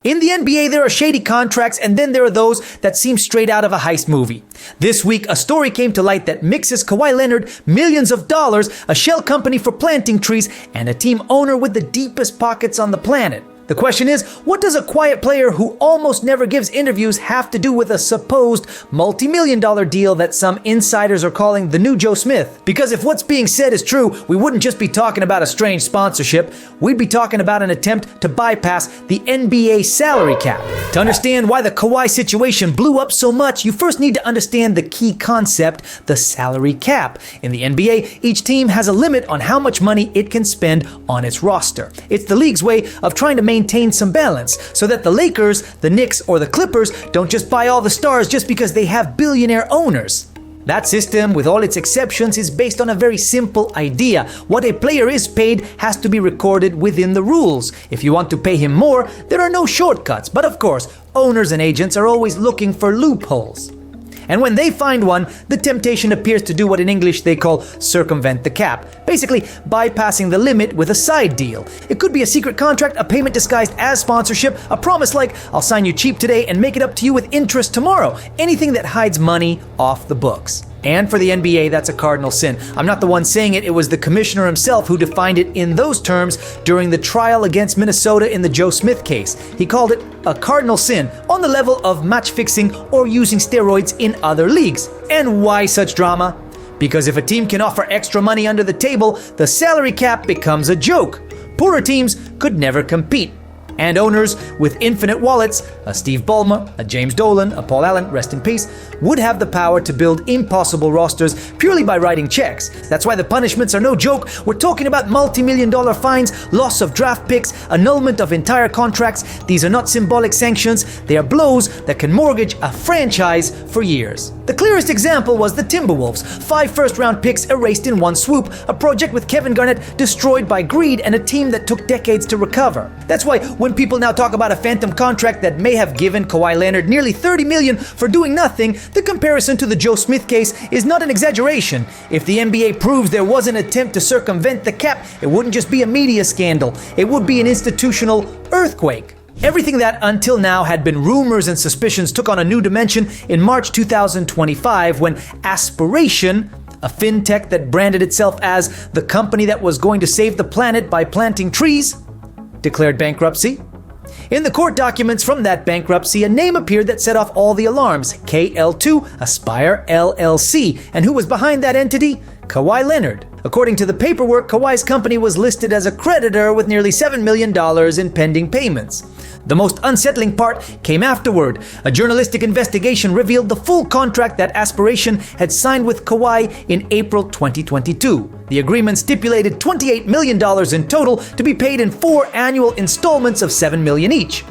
In the NBA, there are shady contracts, and then there are those that seem straight out of a heist movie. This week, a story came to light that mixes Kawhi Leonard millions of dollars, a shell company for planting trees, and a team owner with the deepest pockets on the planet. The question is, what does a quiet player who almost never gives interviews have to do with a supposed multi-million-dollar deal that some insiders are calling the new Joe Smith? Because if what's being said is true, we wouldn't just be talking about a strange sponsorship, we'd be talking about an attempt to bypass the NBA salary cap. To understand why the Kawhi situation blew up so much, you first need to understand the key concept, the salary cap. In the NBA, each team has a limit on how much money it can spend on its roster. It's the league's way of trying to maintain some balance so that the Lakers, the Knicks, or the Clippers don't just buy all the stars just because they have billionaire owners. That system, with all its exceptions, is based on a very simple idea. What a player is paid has to be recorded within the rules. If you want to pay him more, there are no shortcuts. But of course, owners and agents are always looking for loopholes. And when they find one, the temptation appears to do what in English they call circumvent the cap, basically bypassing the limit with a side deal. It could be a secret contract, a payment disguised as sponsorship, a promise like, I'll sign you cheap today and make it up to you with interest tomorrow. Anything that hides money off the books. And for the NBA, that's a cardinal sin. I'm not the one saying it, it was the commissioner himself who defined it in those terms during the trial against Minnesota in the Joe Smith case. He called it a cardinal sin, on the level of match fixing or using steroids in other leagues. And why such drama? Because if a team can offer extra money under the table, the salary cap becomes a joke. Poorer teams could never compete. And owners with infinite wallets, a Steve Ballmer, a James Dolan, a Paul Allen, rest in peace, would have the power to build impossible rosters purely by writing checks. That's why the punishments are no joke. We're talking about multi-million-dollar fines, loss of draft picks, annulment of entire contracts. These are not symbolic sanctions. They are blows that can mortgage a franchise for years. The clearest example was the Timberwolves. 5 first-round picks erased in one swoop, a project with Kevin Garnett destroyed by greed and a team that took decades to recover. That's why when people now talk about a phantom contract that may have given Kawhi Leonard nearly $30 million for doing nothing, the comparison to the Joe Smith case is not an exaggeration. If the NBA proves there was an attempt to circumvent the cap, it wouldn't just be a media scandal, it would be an institutional earthquake. Everything that until now had been rumors and suspicions took on a new dimension in March 2025 when Aspiration, a fintech that branded itself as the company that was going to save the planet by planting trees, declared bankruptcy. In the court documents from that bankruptcy, a name appeared that set off all the alarms: KL2 Aspire LLC. And who was behind that entity? Kawhi Leonard. According to the paperwork, Kawhi's company was listed as a creditor with nearly $7 million in pending payments. The most unsettling part came afterward. A journalistic investigation revealed the full contract that Aspiration had signed with Kawhi in April 2022. The agreement stipulated $28 million in total to be paid in 4 annual installments of $7 million each.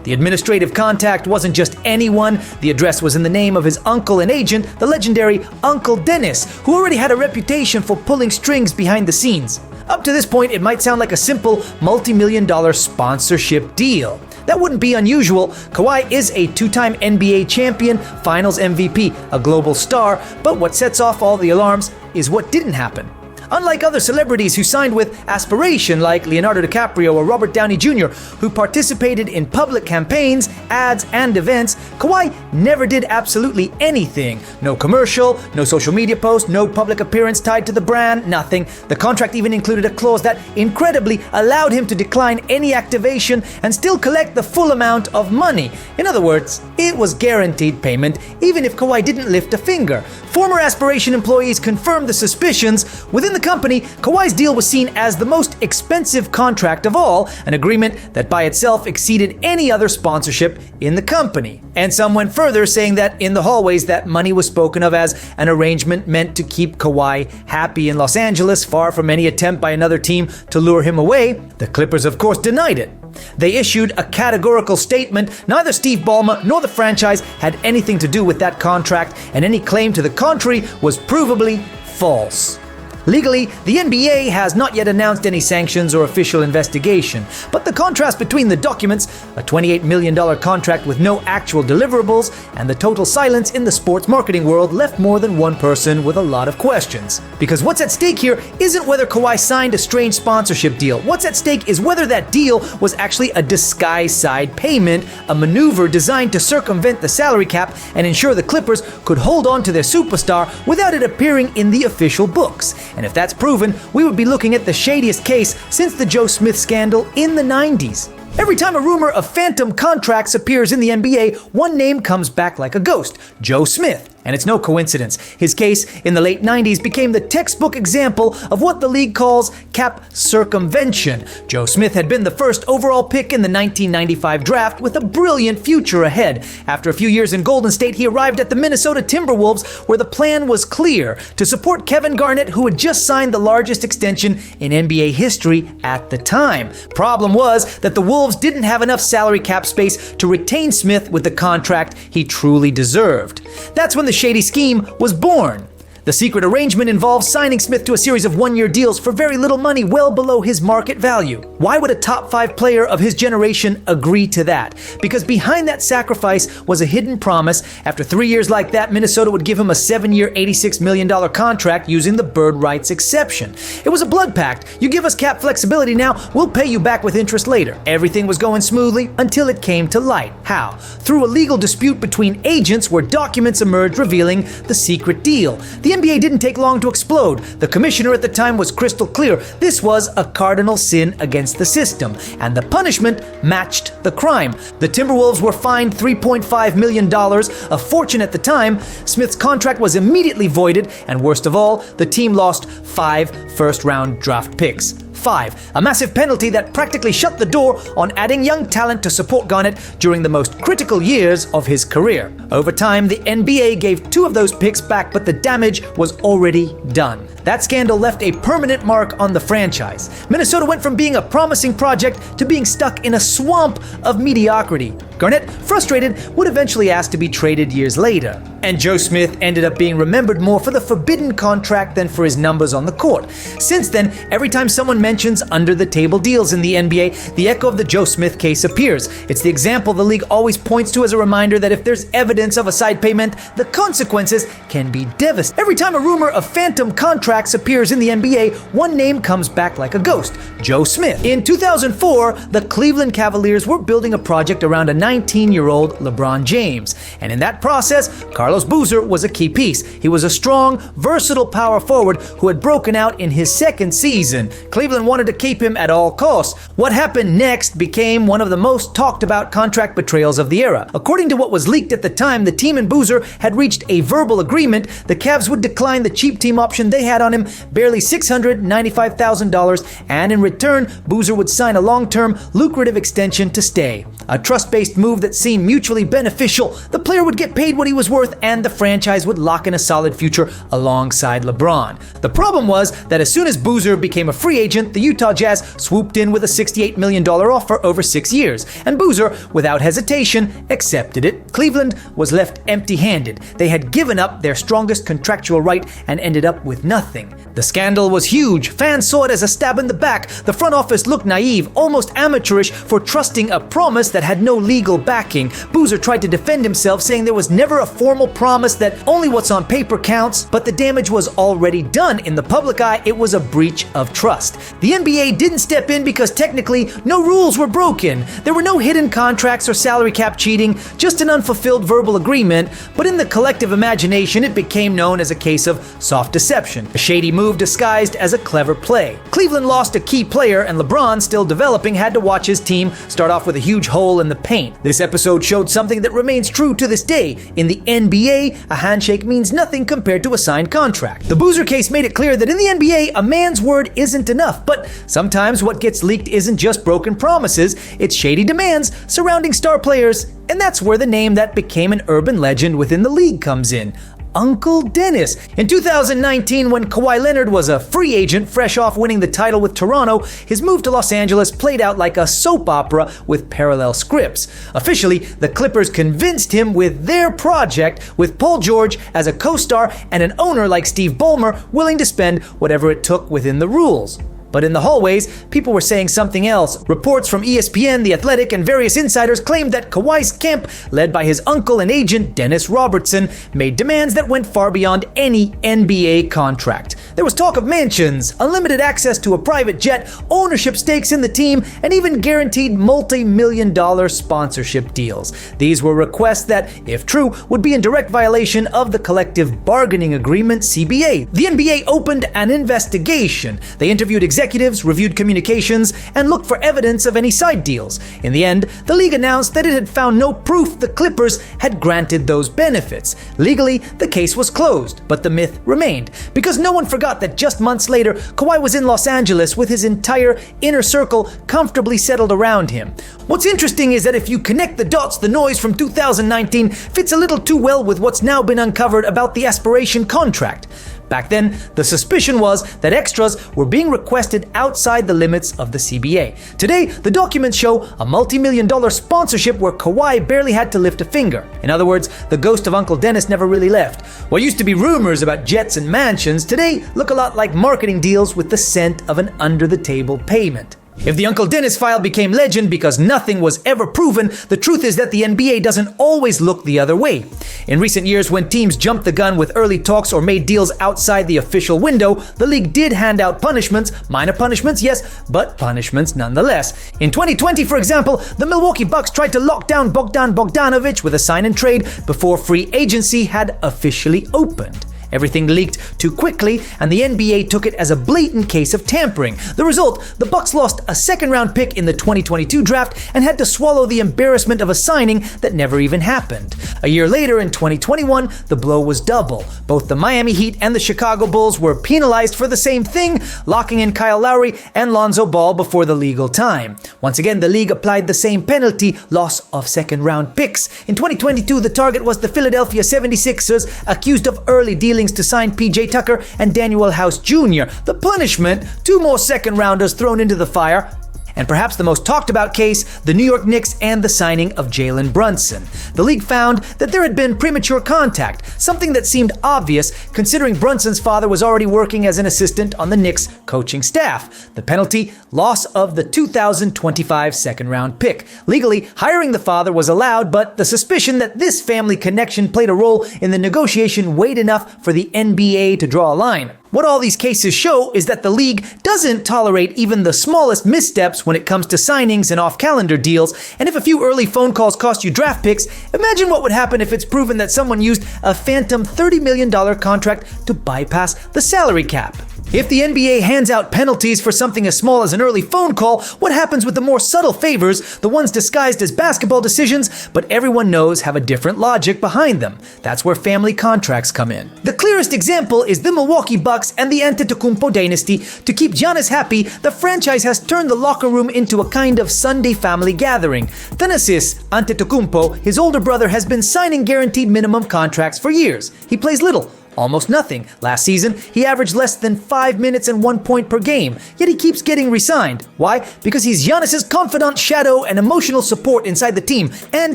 The administrative contact wasn't just anyone. The address was in the name of his uncle and agent, the legendary Uncle Dennis, who already had a reputation for pulling strings behind the scenes. Up to this point, it might sound like a simple multi-million-dollar sponsorship deal. That wouldn't be unusual. Kawhi is a 2-time NBA champion, Finals MVP, a global star, but what sets off all the alarms is what didn't happen. Unlike other celebrities who signed with Aspiration like Leonardo DiCaprio or Robert Downey Jr., who participated in public campaigns, ads, and events, Kawhi never did absolutely anything. No commercial, no social media post, no public appearance tied to the brand, nothing. The contract even included a clause that incredibly allowed him to decline any activation and still collect the full amount of money. In other words, it was guaranteed payment even if Kawhi didn't lift a finger. Former Aspiration employees confirmed the suspicions. Within the company, Kawhi's deal was seen as the most expensive contract of all, an agreement that by itself exceeded any other sponsorship in the company. And some went further, saying that in the hallways that money was spoken of as an arrangement meant to keep Kawhi happy in Los Angeles, far from any attempt by another team to lure him away. The Clippers, of course, denied it. They issued a categorical statement. Neither Steve Ballmer nor the franchise had anything to do with that contract, and any claim to the contrary was provably false. Legally, the NBA has not yet announced any sanctions or official investigation, but the contrast between the documents, a $28 million contract with no actual deliverables, and the total silence in the sports marketing world left more than one person with a lot of questions. Because what's at stake here isn't whether Kawhi signed a strange sponsorship deal. What's at stake is whether that deal was actually a disguised side payment, a maneuver designed to circumvent the salary cap and ensure the Clippers could hold on to their superstar without it appearing in the official books. And if that's proven, we would be looking at the shadiest case since the Joe Smith scandal in the 90s. Every time a rumor of phantom contracts appears in the NBA, one name comes back like a ghost: Joe Smith. And it's no coincidence. His case in the late 90s became the textbook example of what the league calls cap circumvention. Joe Smith had been the first overall pick in the 1995 draft with a brilliant future ahead. After a few years in Golden State, he arrived at the Minnesota Timberwolves, where the plan was clear: to support Kevin Garnett, who had just signed the largest extension in NBA history at the time. Problem was that the Wolves didn't have enough salary cap space to retain Smith with the contract he truly deserved. That's when the shady scheme was born. The secret arrangement involves signing Smith to a series of one-year deals for very little money, well below his market value. Why would a top 5 player of his generation agree to that? Because behind that sacrifice was a hidden promise. After 3 years like that, Minnesota would give him a 7-year, $86 million contract using the bird rights exception. It was a blood pact. You give us cap flexibility now, we'll pay you back with interest later. Everything was going smoothly until it came to light. How? Through a legal dispute between agents where documents emerged revealing the secret deal. The NBA didn't take long to explode. The commissioner at the time was crystal clear. This was a cardinal sin against the system, and the punishment matched the crime. The Timberwolves were fined $3.5 million, a fortune at the time. Smith's contract was immediately voided, and worst of all, the team lost 5 first-round draft picks. 5, a massive penalty that practically shut the door on adding young talent to support Garnett during the most critical years of his career. Over time, the NBA gave 2 of those picks back, but the damage was already done. That scandal left a permanent mark on the franchise. Minnesota went from being a promising project to being stuck in a swamp of mediocrity. Garnett, frustrated, would eventually ask to be traded years later. And Joe Smith ended up being remembered more for the forbidden contract than for his numbers on the court. Since then, every time someone mentions under-the-table deals in the NBA, the echo of the Joe Smith case appears. It's the example the league always points to as a reminder that if there's evidence of a side payment, the consequences can be devastating. Every time a rumor of phantom contracts appears in the NBA, one name comes back like a ghost: Joe Smith. In 2004, the Cleveland Cavaliers were building a project around a 19-year-old LeBron James. And in that process, Carlos Boozer was a key piece. He was a strong, versatile power forward who had broken out in his second season. Cleveland wanted to keep him at all costs. What happened next became one of the most talked about contract betrayals of the era. According to what was leaked at the time, the team and Boozer had reached a verbal agreement. The Cavs would decline the cheap team option they had on him, barely $695,000, and in return, Boozer would sign a long-term, lucrative extension to stay. A trust-based move that seemed mutually beneficial. The player would get paid what he was worth, and the franchise would lock in a solid future alongside LeBron. The problem was that as soon as Boozer became a free agent, the Utah Jazz swooped in with a $68 million offer over 6 years, and Boozer, without hesitation, accepted it. Cleveland was left empty-handed. They had given up their strongest contractual right and ended up with nothing. The scandal was huge. Fans saw it as a stab in the back. The front office looked naive, almost amateurish, for trusting a promise that had no legal backing. Boozer tried to defend himself, saying there was never a formal promise, that only what's on paper counts, but the damage was already done. In the public eye, it was a breach of trust. The NBA didn't step in because technically no rules were broken. There were no hidden contracts or salary cap cheating, just an unfulfilled verbal agreement, but in the collective imagination, it became known as a case of soft deception, a shady move disguised as a clever play. Cleveland lost a key player, and LeBron, still developing, had to watch his team start off with a huge hole in the paint. This episode showed something that remains true to this day. In the NBA, a handshake means nothing compared to a signed contract. The Boozer case made it clear that in the NBA, a man's word isn't enough, but sometimes what gets leaked isn't just broken promises, it's shady demands surrounding star players, and that's where the name that became an urban legend within the league comes in: Uncle Dennis. In 2019, when Kawhi Leonard was a free agent fresh off winning the title with Toronto, his move to Los Angeles played out like a soap opera with parallel scripts. Officially, the Clippers convinced him with their project, with Paul George as a co-star and an owner like Steve Ballmer willing to spend whatever it took within the rules. But in the hallways, people were saying something else. Reports from ESPN, The Athletic, and various insiders claimed that Kawhi's camp, led by his uncle and agent Dennis Robertson, made demands that went far beyond any NBA contract. There was talk of mansions, unlimited access to a private jet, ownership stakes in the team, and even guaranteed multi-million-dollar sponsorship deals. These were requests that, if true, would be in direct violation of the collective bargaining agreement, CBA. The NBA opened an investigation. They interviewed executives, reviewed communications, and looked for evidence of any side deals. In the end, the league announced that it had found no proof the Clippers had granted those benefits. Legally, the case was closed, but the myth remained, because no one forgot that just months later, Kawhi was in Los Angeles with his entire inner circle comfortably settled around him. What's interesting is that if you connect the dots, the noise from 2019 fits a little too well with what's now been uncovered about the aspiration contract. Back then, the suspicion was that extras were being requested outside the limits of the CBA. Today, the documents show a multi-million-dollar sponsorship where Kawhi barely had to lift a finger. In other words, the ghost of Uncle Dennis never really left. What used to be rumors about jets and mansions today look a lot like marketing deals with the scent of an under-the-table payment. If the Uncle Dennis file became legend because nothing was ever proven, the truth is that the NBA doesn't always look the other way. In recent years, when teams jumped the gun with early talks or made deals outside the official window, the league did hand out punishments, minor punishments, yes, but punishments nonetheless. In 2020, for example, the Milwaukee Bucks tried to lock down Bogdan Bogdanović with a sign and trade before free agency had officially opened. Everything leaked too quickly, and the NBA took it as a blatant case of tampering. The result, the Bucks lost a second-round pick in the 2022 draft and had to swallow the embarrassment of a signing that never even happened. A year later, in 2021, the blow was double. Both the Miami Heat and the Chicago Bulls were penalized for the same thing, locking in Kyle Lowry and Lonzo Ball before the legal time. Once again, the league applied the same penalty, loss of second-round picks. In 2022, the target was the Philadelphia 76ers, accused of early dealing to sign PJ Tucker and Daniel House Jr. The punishment, 2 more second-rounders thrown into the fire. And perhaps the most talked about case, the New York Knicks and the signing of Jalen Brunson. The league found that there had been premature contact, something that seemed obvious considering Brunson's father was already working as an assistant on the Knicks coaching staff. The penalty, loss of the 2025 second-round pick. Legally, hiring the father was allowed, but the suspicion that this family connection played a role in the negotiation weighed enough for the NBA to draw a line. What all these cases show is that the league doesn't tolerate even the smallest missteps when it comes to signings and off-calendar deals, and if a few early phone calls cost you draft picks, imagine what would happen if it's proven that someone used a phantom $30 million contract to bypass the salary cap. If the NBA hands out penalties for something as small as an early phone call, what happens with the more subtle favors, the ones disguised as basketball decisions, but everyone knows have a different logic behind them? That's where family contracts come in. The clearest example is the Milwaukee Bucks and the Antetokounmpo dynasty. To keep Giannis happy, the franchise has turned the locker room into a kind of Sunday family gathering. Thanasis Antetokounmpo, his older brother, has been signing guaranteed minimum contracts for years. He plays little, almost nothing. Last season, he averaged less than 5 minutes and 1 point per game, yet he keeps getting re-signed. Why? Because he's Giannis's confidant, shadow, and emotional support inside the team, and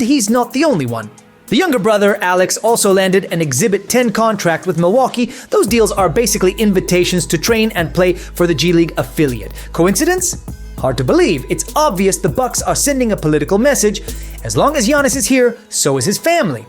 he's not the only one. The younger brother, Alex, also landed an Exhibit 10 contract with Milwaukee. Those deals are basically invitations to train and play for the G League affiliate. Coincidence? Hard to believe. It's obvious the Bucks are sending a political message. As long as Giannis is here, so is his family.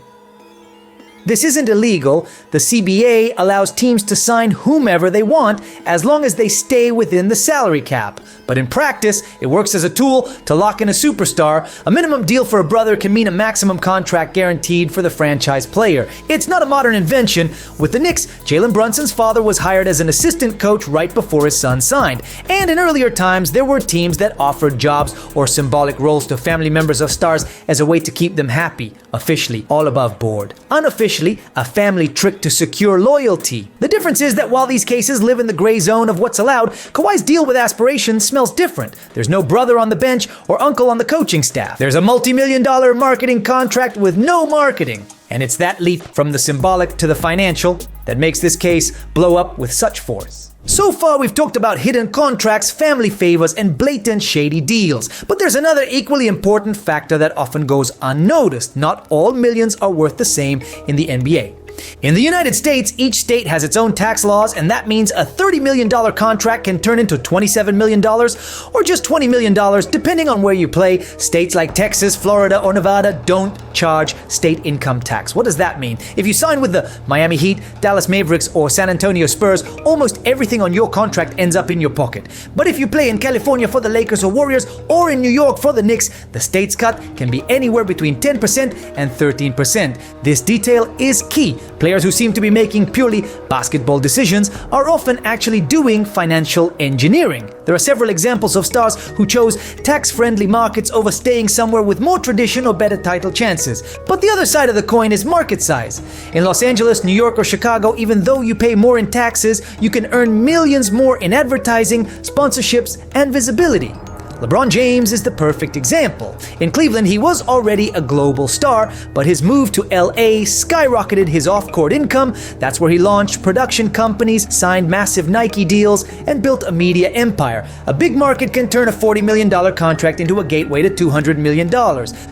This isn't illegal. The CBA allows teams to sign whomever they want as long as they stay within the salary cap. But in practice, it works as a tool to lock in a superstar. A minimum deal for a brother can mean a maximum contract guaranteed for the franchise player. It's not a modern invention. With the Knicks, Jalen Brunson's father was hired as an assistant coach right before his son signed. And in earlier times, there were teams that offered jobs or symbolic roles to family members of stars as a way to keep them happy. Officially, all above board. Unofficially, a family trick to secure loyalty. The difference is that while these cases live in the gray zone of what's allowed, Kawhi's deal with aspiration smells different. There's no brother on the bench or uncle on the coaching staff. There's a multi-million-dollar marketing contract with no marketing. And it's that leap from the symbolic to the financial that makes this case blow up with such force. So far, we've talked about hidden contracts, family favors, and blatant shady deals. But there's another equally important factor that often goes unnoticed. Not all millions are worth the same in the NBA. In the United States, each state has its own tax laws, and that means a $30 million contract can turn into $27 million or just $20 million, depending on where you play. States like Texas, Florida, or Nevada don't charge state income tax. What does that mean? If you sign with the Miami Heat, Dallas Mavericks, or San Antonio Spurs, almost everything on your contract ends up in your pocket. But if you play in California for the Lakers or Warriors, or in New York for the Knicks, the state's cut can be anywhere between 10% and 13%. This detail is key. Players who seem to be making purely basketball decisions are often actually doing financial engineering. There are several examples of stars who chose tax-friendly markets over staying somewhere with more tradition or better title chances. But the other side of the coin is market size. In Los Angeles, New York, or Chicago, even though you pay more in taxes, you can earn millions more in advertising, sponsorships, and visibility. LeBron James is the perfect example. In Cleveland, he was already a global star, but his move to LA skyrocketed his off-court income. That's where he launched production companies, signed massive Nike deals, and built a media empire. A big market can turn a $40 million contract into a gateway to $200 million.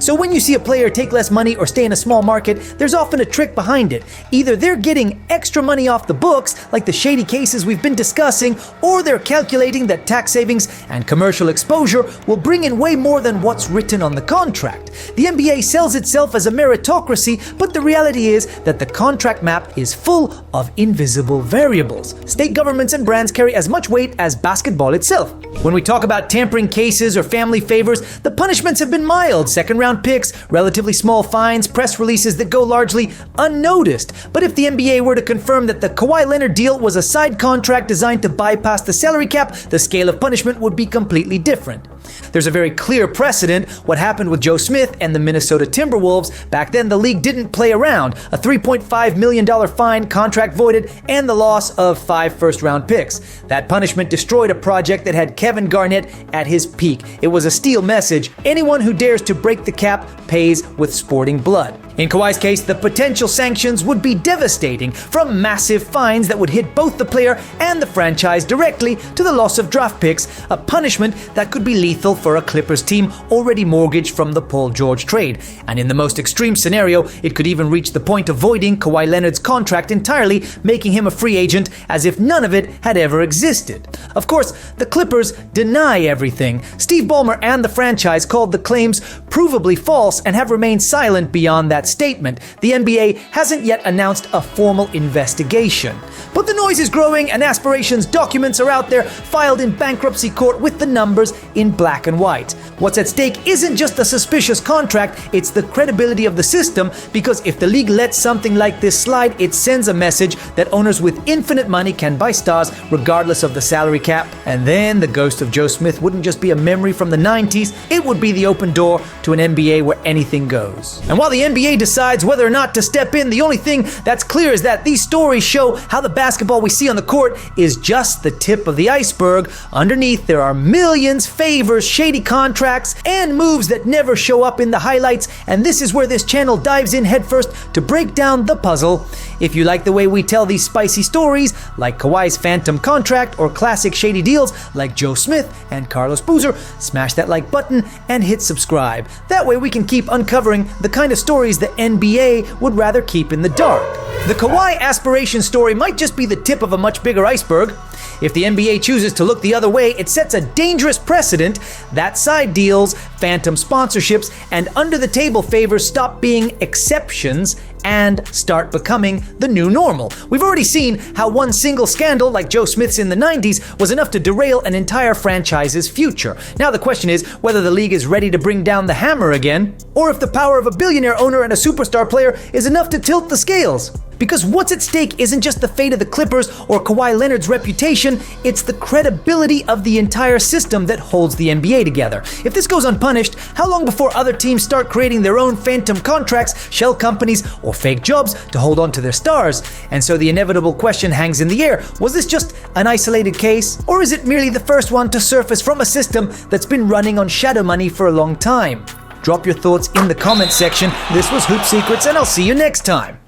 So when you see a player take less money or stay in a small market, there's often a trick behind it. Either they're getting extra money off the books, like the shady cases we've been discussing, or they're calculating that tax savings and commercial exposure will bring in way more than what's written on the contract. The NBA sells itself as a meritocracy, but the reality is that the contract map is full of invisible variables. State governments and brands carry as much weight as basketball itself. When we talk about tampering cases or family favors, the punishments have been mild: second-round picks, relatively small fines, press releases that go largely unnoticed. But if the NBA were to confirm that the Kawhi Leonard deal was a side contract designed to bypass the salary cap, the scale of punishment would be completely different. There's a very clear precedent: what happened with Joe Smith and the Minnesota Timberwolves. Back then, the league didn't play around. A $3.5 million fine, contract voided, and the loss of 5 first-round picks. That punishment destroyed a project that had Kevin Garnett at his peak. It was a steel message: anyone who dares to break the cap pays with sporting blood. In Kawhi's case, the potential sanctions would be devastating, from massive fines that would hit both the player and the franchise directly to the loss of draft picks, a punishment that could be lethal for a Clippers team already mortgaged from the Paul George trade. And in the most extreme scenario, it could even reach the point of voiding Kawhi Leonard's contract entirely, making him a free agent as if none of it had ever existed. Of course, the Clippers deny everything. Steve Ballmer and the franchise called the claims provably false and have remained silent beyond that statement. The NBA hasn't yet announced a formal investigation. But the noise is growing, and Aspiration's documents are out there, filed in bankruptcy court with the numbers in black and white. What's at stake isn't just a suspicious contract, it's the credibility of the system, because if the league lets something like this slide, it sends a message that owners with infinite money can buy stars regardless of the salary cap. And then the ghost of Joe Smith wouldn't just be a memory from the 90s, it would be the open door to an NBA where anything goes. And while the NBA decides whether or not to step in, the only thing that's clear is that these stories show how the basketball we see on the court is just the tip of the iceberg. Underneath, there are millions, favors, shady contracts, and moves that never show up in the highlights, and this is where this channel dives in headfirst to break down the puzzle. If you like the way we tell these spicy stories, like Kawhi's phantom contract or classic shady deals like Joe Smith and Carlos Boozer, smash that like button and hit subscribe. That way we can keep uncovering the kind of stories the NBA would rather keep in the dark. The Kawhi aspiration story might just be the tip of a much bigger iceberg. If the NBA chooses to look the other way, it sets a dangerous precedent that side deals, phantom sponsorships, and under-the-table favors stop being exceptions and start becoming the new normal. We've already seen how one single scandal, like Joe Smith's in the 90s, was enough to derail an entire franchise's future. Now the question is whether the league is ready to bring down the hammer again, or if the power of a billionaire owner and a superstar player is enough to tilt the scales. Because what's at stake isn't just the fate of the Clippers or Kawhi Leonard's reputation, it's the credibility of the entire system that holds the NBA together. If this goes unpunished, how long before other teams start creating their own phantom contracts, shell companies, or fake jobs to hold on to their stars? And so the inevitable question hangs in the air: was this just an isolated case, or is it merely the first one to surface from a system that's been running on shadow money for a long time? Drop your thoughts in the comment section. This was Hoop Secrets, and I'll see you next time.